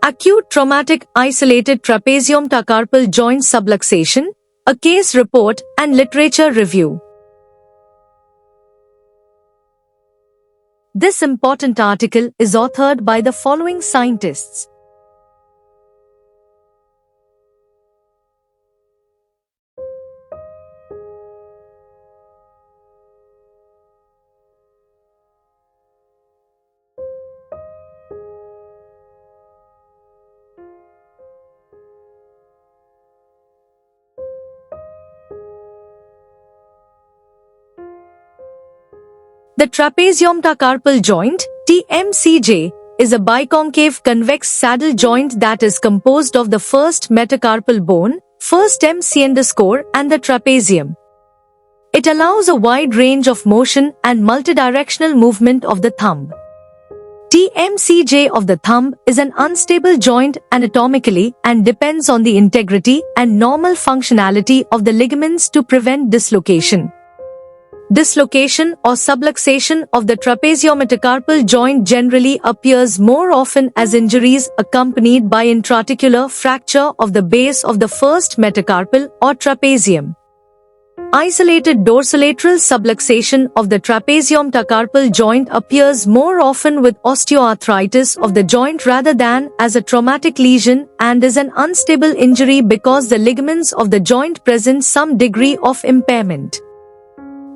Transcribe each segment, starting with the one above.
Acute traumatic isolated trapeziometacarpal joint subluxation, a case report and literature review. This important article is authored by the following scientists. The trapeziometacarpal joint, TMCJ, is a biconcave convex saddle joint that is composed of the first metacarpal bone, first MC_, and the trapezium. It allows a wide range of motion and multidirectional movement of the thumb. TMCJ of the thumb is an unstable joint anatomically and depends on the integrity and normal functionality of the ligaments to prevent dislocation. Dislocation or subluxation of the trapeziometacarpal joint generally appears more often as injuries accompanied by intraarticular fracture of the base of the first metacarpal or trapezium. Isolated dorsolateral subluxation of the trapeziometacarpal joint appears more often with osteoarthritis of the joint rather than as a traumatic lesion and is an unstable injury because the ligaments of the joint present some degree of impairment.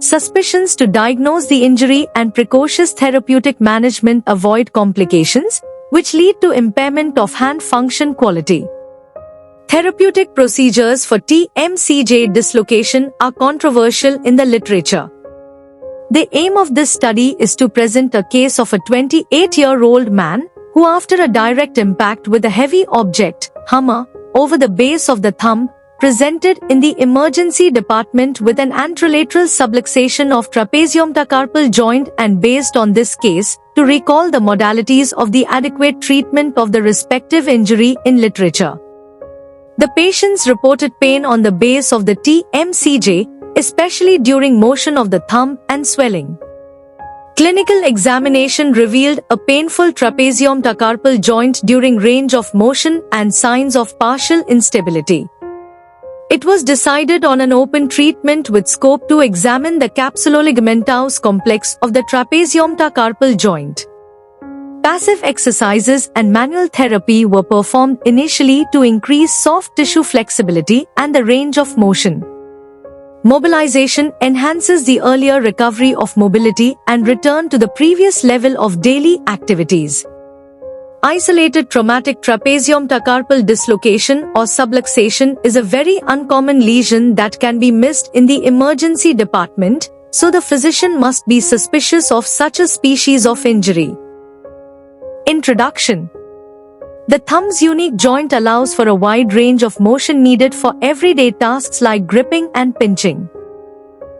Suspicions to diagnose the injury and precocious therapeutic management avoid complications, which lead to impairment of hand function quality. Therapeutic procedures for TMCJ dislocation are controversial in the literature. The aim of this study is to present a case of a 28-year-old man who, after a direct impact with a heavy object, hammer, over the base of the thumb, presented in the emergency department with an anterolateral subluxation of trapeziometacarpal joint, and based on this case, to recall the modalities of the adequate treatment of the respective injury in literature. The patients reported pain on the base of the TMCJ, especially during motion of the thumb and swelling. Clinical examination revealed a painful trapeziometacarpal joint during range of motion and signs of partial instability. It was decided on an open treatment with scope to examine the capsuloligamentous complex of the trapeziometacarpal joint. Passive exercises and manual therapy were performed initially to increase soft tissue flexibility and the range of motion. Mobilization enhances the earlier recovery of mobility and return to the previous level of daily activities. Isolated traumatic trapeziometacarpal dislocation or subluxation is a very uncommon lesion that can be missed in the emergency department, so the physician must be suspicious of such a species of injury. Introduction. The thumb's unique joint allows for a wide range of motion needed for everyday tasks like gripping and pinching.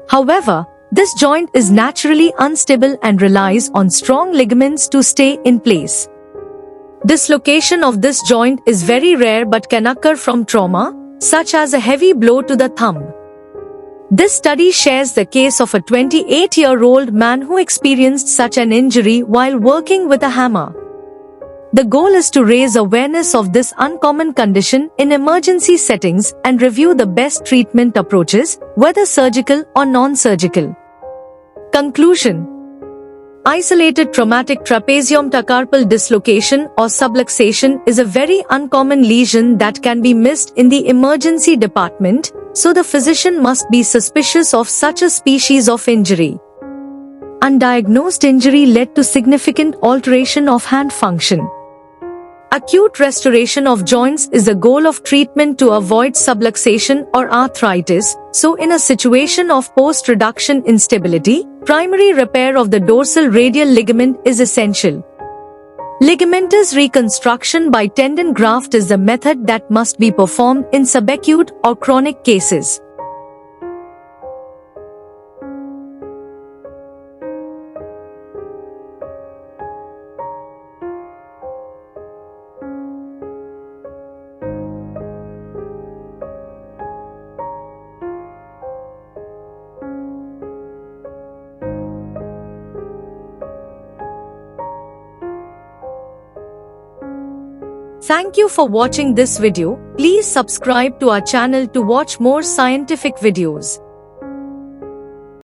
However, this joint is naturally unstable and relies on strong ligaments to stay in place. Dislocation of this joint is very rare but can occur from trauma, such as a heavy blow to the thumb. This study shares the case of a 28-year-old man who experienced such an injury while working with a hammer. The goal is to raise awareness of this uncommon condition in emergency settings and review the best treatment approaches, whether surgical or non-surgical. Conclusion. Isolated traumatic trapeziometacarpal dislocation or subluxation is a very uncommon lesion that can be missed in the emergency department, so the physician must be suspicious of such a species of injury. Undiagnosed injury led to significant alteration of hand function. Acute restoration of joints is the goal of treatment to avoid subluxation or arthritis, so in a situation of post-reduction instability, primary repair of the dorsal radial ligament is essential. Ligamentous reconstruction by tendon graft is the method that must be performed in subacute or chronic cases. Thank you for watching this video. Please subscribe to our channel to watch more scientific videos.